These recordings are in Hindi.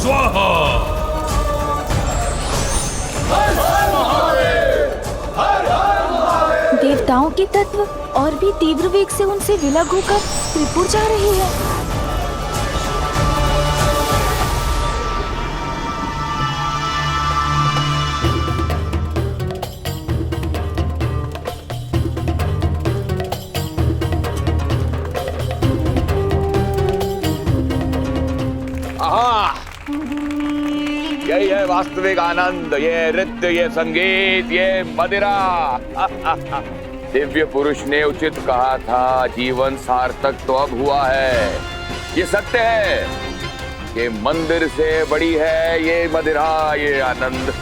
स्वाहा। देवताओं के तत्व और भी तीव्र वेग से उनसे विलग होकर त्रिपुर जा रही है। यही है वास्तविक आनंद, ये नृत्य, ये संगीत, ये मदिरा। दिव्य पुरुष ने उचित कहा था, जीवन सार्थक तो अब हुआ है। ये सत्य है, ये मंदिर से बड़ी है ये मदिरा, ये आनंद।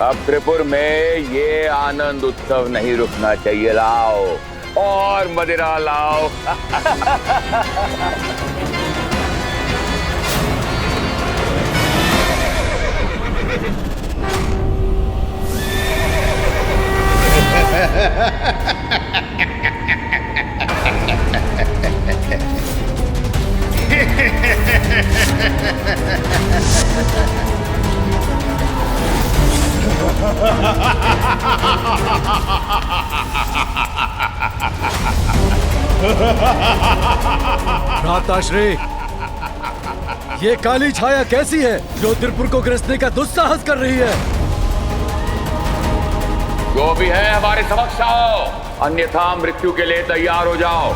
अब त्रिपुर में ये आनंद उत्सव नहीं रुकना चाहिए। लाओ और मदिरा लाओ। भ्राताश्री, ये काली छाया कैसी है जो त्रिपुर को ग्रसने का दुस्साहस कर रही है? जो भी है हमारे समक्ष आओ, अन्यथा मृत्यु के लिए तैयार हो जाओ।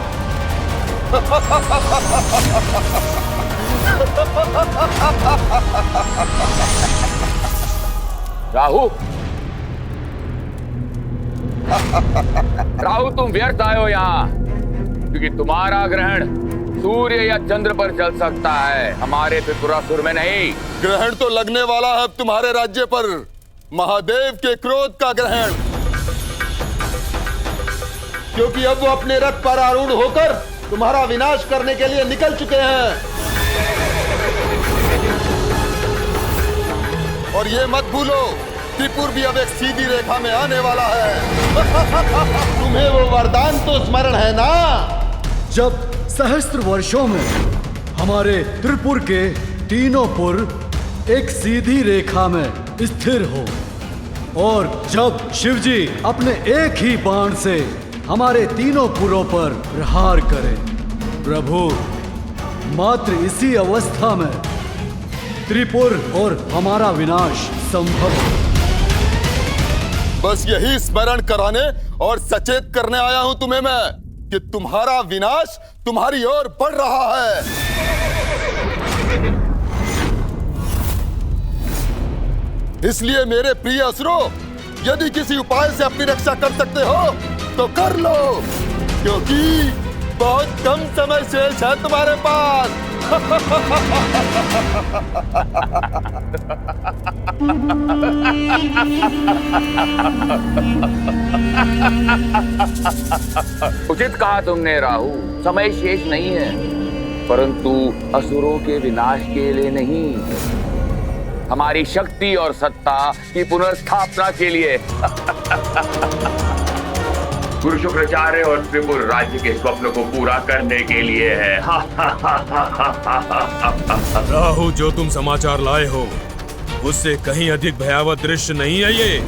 राहु, राहु तुम व्यर्थ आए हो यहाँ, क्योंकि तुम्हारा ग्रहण सूर्य या चंद्र पर चल सकता है, हमारे त्रिपुरासुर में नहीं। ग्रहण तो लगने वाला है अब तुम्हारे राज्य पर, महादेव के क्रोध का ग्रहण, क्योंकि अब वो अपने रथ पर आरूढ़ होकर तुम्हारा विनाश करने के लिए निकल चुके हैं। और ये मत भूलो, त्रिपुर भी अब एक सीधी रेखा में आने वाला है। तुम्हें वो वरदान तो स्मरण है ना, जब सहस्त्र वर्षों में हमारे त्रिपुर के तीनों पुर एक सीधी रेखा में स्थिर हो, और जब शिवजी अपने एक ही बाण से हमारे तीनों पुरों पर प्रहार करें। प्रभु, मात्र इसी अवस्था में त्रिपुर और हमारा विनाश संभव है। बस यही स्मरण कराने और सचेत करने आया हूं तुम्हें मैं कि तुम्हारा विनाश तुम्हारी ओर बढ़ रहा है। इसलिए मेरे प्रिय असुरों, यदि किसी उपाय से अपनी रक्षा कर सकते हो तो कर लो, क्योंकि बहुत कम समय शेष है तुम्हारे पास। उचित कहा तुमने राहु, समय शेष नहीं है, परंतु असुरों के विनाश के लिए नहीं, हमारी शक्ति और सत्ता की पुनर्स्थापना के लिए। गुरु शुक्राचार्य और त्रिपुर राज्य के स्वप्न को पूरा करने के लिए है। राहु, जो तुम समाचार लाए हो उससे कहीं अधिक भयावह दृश्य नहीं है ये।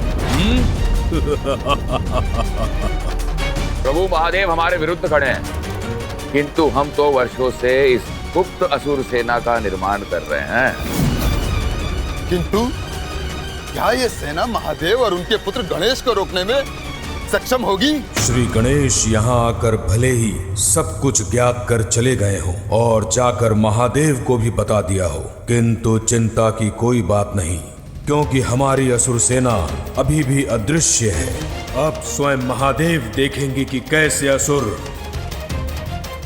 प्रभु महादेव हमारे विरुद्ध खड़े हैं, किंतु हम तो वर्षों से इस गुप्त असुर सेना का निर्माण कर रहे हैं। किंतु क्या ये सेना महादेव और उनके पुत्र गणेश को रोकने में सक्षम होगी? श्री गणेश यहाँ आकर भले ही सब कुछ ज्ञात कर चले गए हो और जाकर महादेव को भी बता दिया हो, किंतु चिंता की कोई बात नहीं, क्योंकि हमारी असुर सेना अभी भी अदृश्य है। अब स्वयं महादेव देखेंगे कि कैसे असुर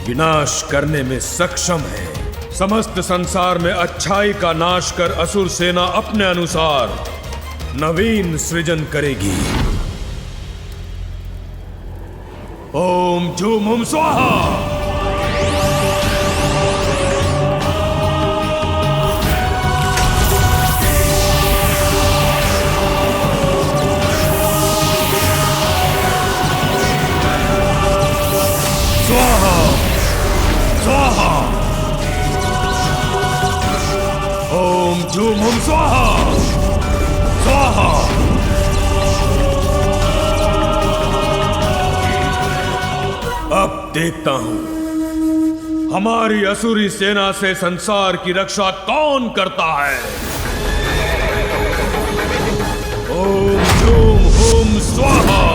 विनाश करने में सक्षम है। समस्त संसार में अच्छाई का नाश कर असुर सेना अपने अनुसार नवीन सृजन करेगी। ओम झूम हुम स्वाहा। स्वाहा स्वाहा झूम हुम स्वाहा स्वाहा। अब देखता हूं हमारी असुरी सेना से संसार की रक्षा कौन करता है। ओम झूम हुम स्वाहा।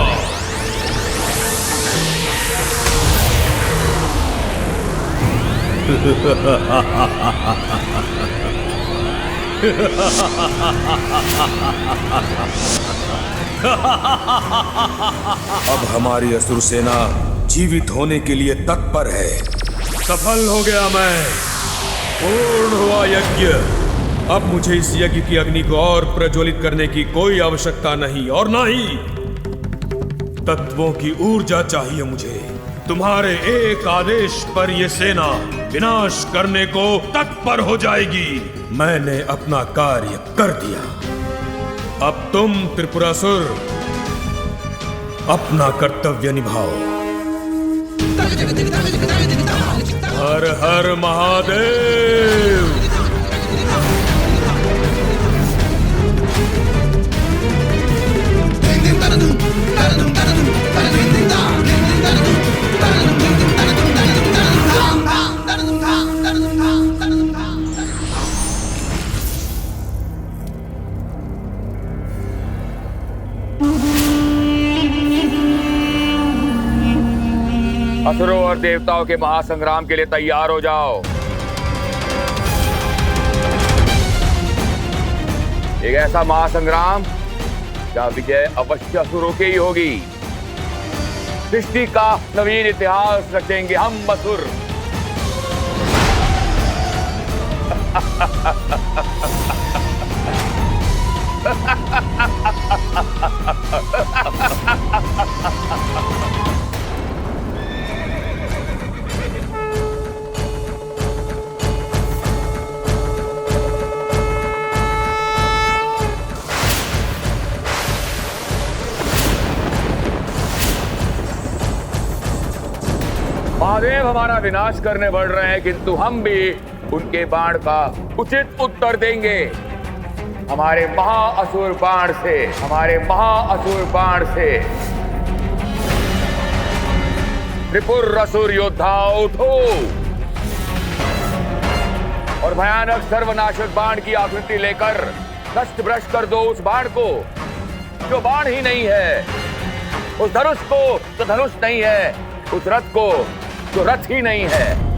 अब हमारी असुर सेना जीवित होने के लिए तत्पर है। सफल हो गया मैं, पूर्ण हुआ यज्ञ। अब मुझे इस यज्ञ की अग्नि को और प्रज्वलित करने की कोई आवश्यकता नहीं, और ना ही तत्वों की ऊर्जा चाहिए मुझे। तुम्हारे एक आदेश पर यह सेना विनाश करने को तत्पर हो जाएगी। मैंने अपना कार्य कर दिया। अब तुम त्रिपुरासुर अपना कर्तव्य निभाओ। हर हर महादेव। असुरों और देवताओं के महासंग्राम के लिए तैयार हो जाओ। एक ऐसा महासंग्राम जहां विजय अवश्य असुरों की ही होगी। सृष्टि का नवीन इतिहास रचेंगे हम असुर। महादेव हमारा विनाश करने बढ़ रहे हैं, किंतु हम भी उनके बाण का उचित उत्तर देंगे। हमारे महाअसुर बाण से, हमारे महाअसुर बाण से। त्रिपुर असुर योद्धा उठो और भयानक सर्वनाशक बाण की आकृति लेकर नष्ट भ्रष्ट कर दो उस बाण को जो बाण ही नहीं है, उस धनुष को जो धनुष नहीं है, उस रथ को जो रथ ही नहीं है।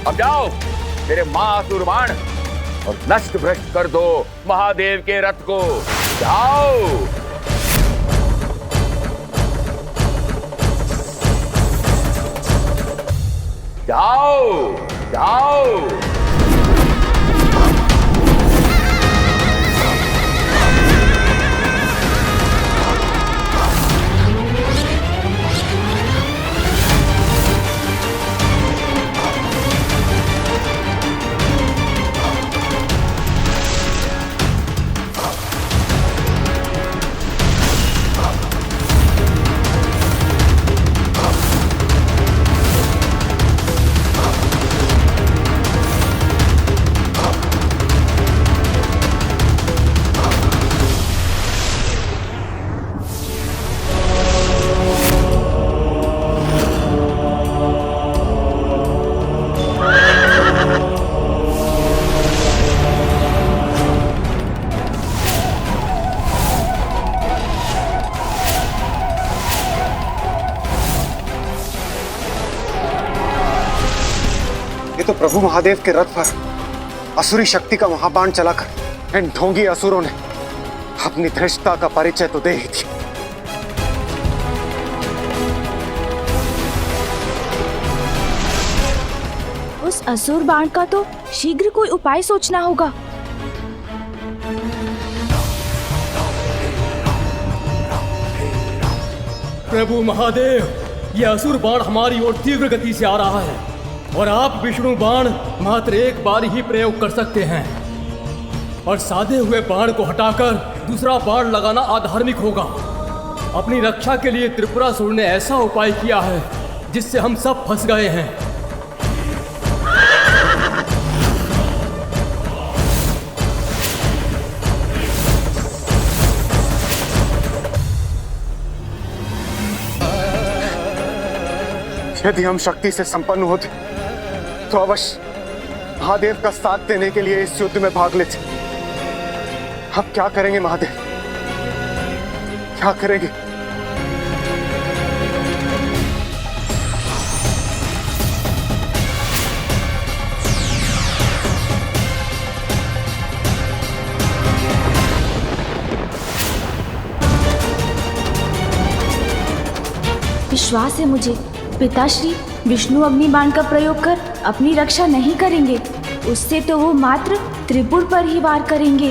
अब जाओ मेरे महाअसुर बाण और नष्ट भ्रष्ट कर दो महादेव के रथ को। जाओ। जाओ जाओ। ये तो प्रभु महादेव के रथ पर असुरी शक्ति का महाबाण चलाकर इन ढोंगी असुरों ने अपनी धृष्टता का परिचय तो दे ही थी। उस असुर बाण का तो शीघ्र कोई उपाय सोचना होगा। प्रभु महादेव, यह असुर बाण हमारी ओर तीव्र गति से आ रहा है और आप विष्णु बाण मात्र एक बार ही प्रयोग कर सकते हैं और साधे हुए बाण को हटाकर दूसरा बाण लगाना अधार्मिक होगा। अपनी रक्षा के लिए त्रिपुरासुर ने ऐसा उपाय किया है जिससे हम सब फंस गए हैं। यदि हम शक्ति से संपन्न होते तो अवश्य महादेव का साथ देने के लिए इस युद्ध में भाग लेते। अब क्या करेंगे महादेव, क्या करेंगे? विश्वास है मुझे, पिताश्री विष्णु अग्निबाण का प्रयोग कर अपनी रक्षा नहीं करेंगे। उससे तो वो मात्र त्रिपुर पर ही वार करेंगे।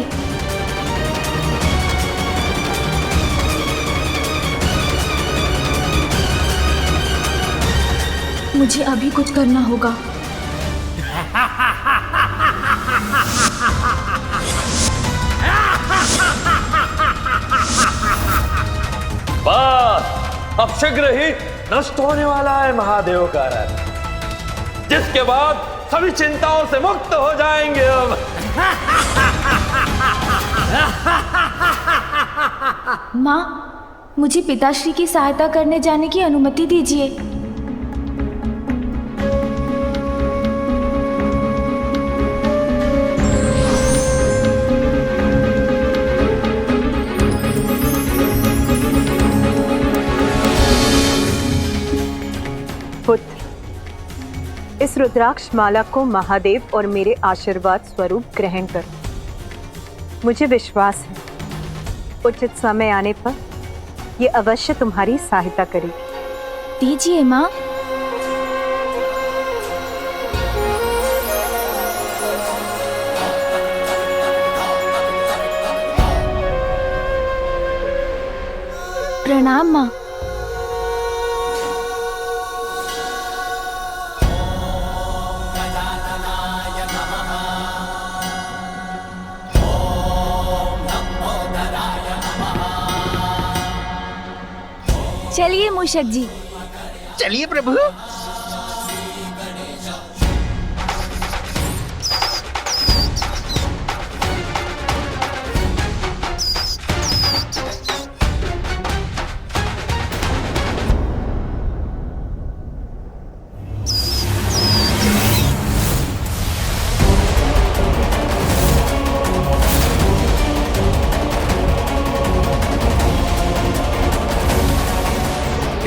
मुझे अभी कुछ करना होगा। बस अब शीघ्र ही नष्ट होने वाला है महादेव का रथ, जिसके बाद सभी चिंताओं से मुक्त हो जाएंगे। अब माँ, मुझे पिताश्री की सहायता करने जाने की अनुमति दीजिए। पुत्र, इस रुद्राक्ष माला को महादेव और मेरे आशीर्वाद स्वरूप ग्रहण करो। मुझे विश्वास है उचित समय आने पर ये अवश्य तुम्हारी सहायता करेगी। दीजिए माँ। प्रणाम माँ। चलिए मूषक जी। चलिए प्रभु।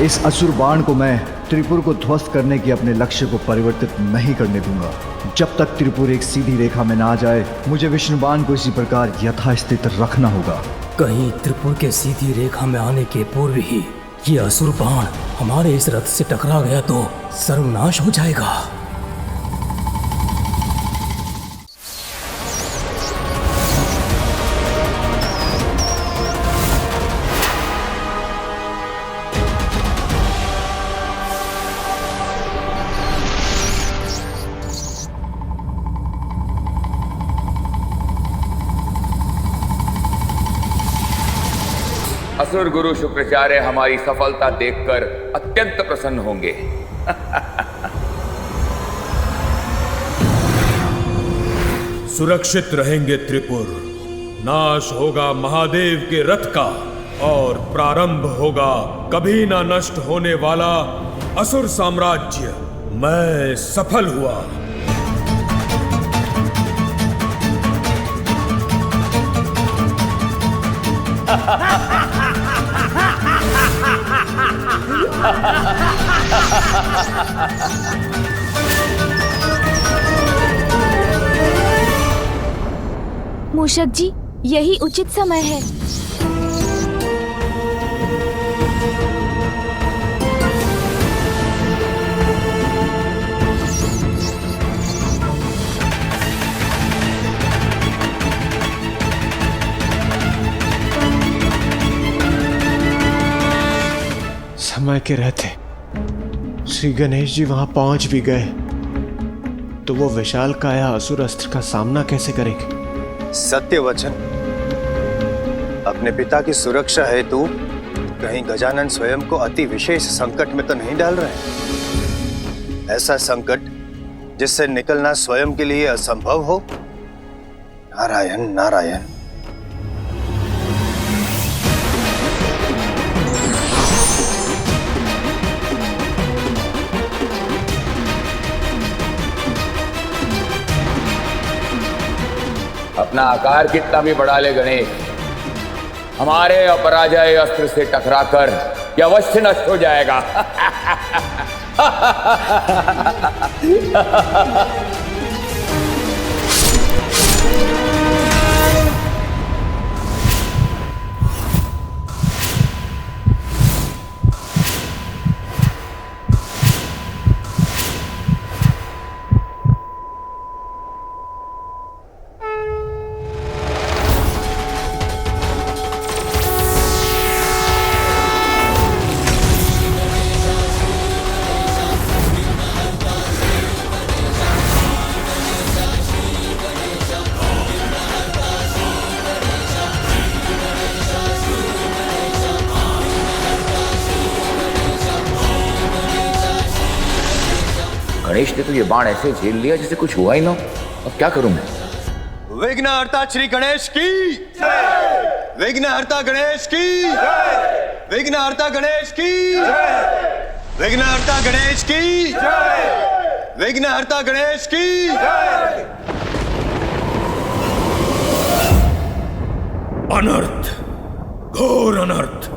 इस असुर बाण को मैं त्रिपुर को ध्वस्त करने के अपने लक्ष्य को परिवर्तित नहीं करने दूंगा। जब तक त्रिपुर एक सीधी रेखा में ना आ जाए, मुझे विष्णु बाण को इसी प्रकार यथास्थित रखना होगा। कहीं त्रिपुर के सीधी रेखा में आने के पूर्व ही ये असुर बाण हमारे इस रथ से टकरा गया तो सर्वनाश हो जाएगा। असुर गुरु शुक्राचार्य हमारी सफलता देखकर अत्यंत प्रसन्न होंगे। सुरक्षित रहेंगे त्रिपुर, नाश होगा महादेव के रथ का और प्रारंभ होगा कभी ना नष्ट होने वाला असुर साम्राज्य। मैं सफल हुआ। मूषक जी, यही उचित समय है। समय के रहते श्री गणेश जी वहां पहुंच भी गए तो वो विशाल काया असुर अस्त्र का सामना कैसे करेंगे? सत्य वचन। अपने पिता की सुरक्षा हेतु कहीं गजानन स्वयं को अति विशेष संकट में तो नहीं डाल रहे? ऐसा संकट जिससे निकलना स्वयं के लिए असंभव हो? नारायण नारायण। अपना आकार कितना भी बढ़ा ले गणेश, हमारे अपराजय अस्त्र से टकराकर यह अवश्य नष्ट हो जाएगा। गणेश ने तो ये बाण ऐसे झेल लिया जैसे कुछ हुआ ही ना। अब क्या करूं मैं? विघ्नहर्ता श्री गणेश की जय। विघ्नहर्ता गणेश की जय। विघ्नहर्ता गणेश की जय। विघ्नहर्ता गणेश की जय। विघ्नहर्ता गणेश की जय। अनर्थ, घोर अनर्थ।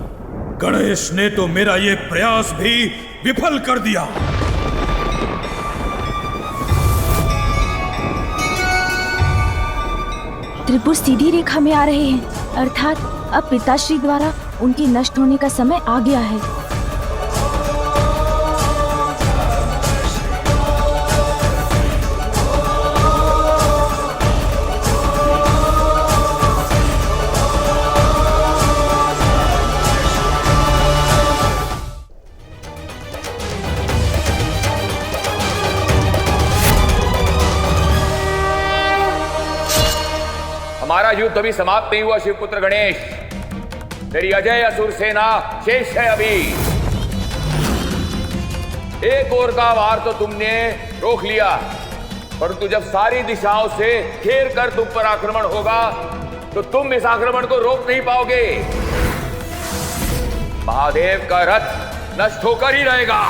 गणेश ने तो मेरा ये प्रयास भी विफल कर दिया। त्रिपुर सीधी रेखा में आ रहे हैं, अर्थात अब पिताश्री द्वारा उनके नष्ट होने का समय आ गया है। हमारा युद्ध अभी समाप्त नहीं हुआ शिवपुत्र गणेश। तेरी अजय असुर सेना शेष है अभी। एक ओर का वार तो तुमने रोक लिया, परंतु जब सारी दिशाओं से घेर कर तुम पर आक्रमण होगा तो तुम इस आक्रमण को रोक नहीं पाओगे। महादेव का रथ नष्ट होकर ही रहेगा।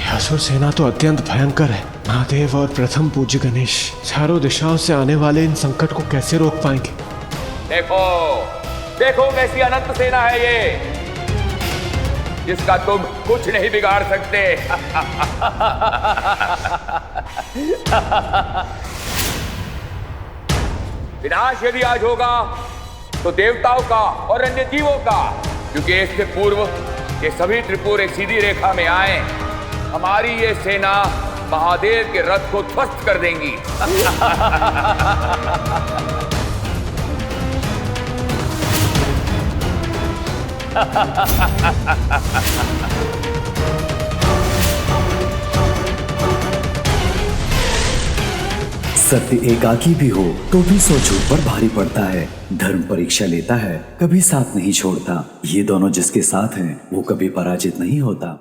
असुर सेना तो अत्यंत भयंकर है। महादेव और प्रथम पूज्य गणेश चारों दिशाओं से आने वाले इन संकट को कैसे रोक पाएंगे? देखो देखो कैसी अनंत सेना है ये, जिसका तुम कुछ नहीं बिगाड़ सकते। विनाश यदि आज होगा तो देवताओं का और अन्य जीवों का, क्योंकि इससे पूर्व ये सभी त्रिपुर एक सीधी रेखा में आए, हमारी ये सेना महादेव के रथ को ध्वस्त कर देंगी। सत्य एकाकी भी हो तो भी सौ झूठ पर भारी पड़ता है। धर्म परीक्षा लेता है, कभी साथ नहीं छोड़ता। ये दोनों जिसके साथ हैं वो कभी पराजित नहीं होता।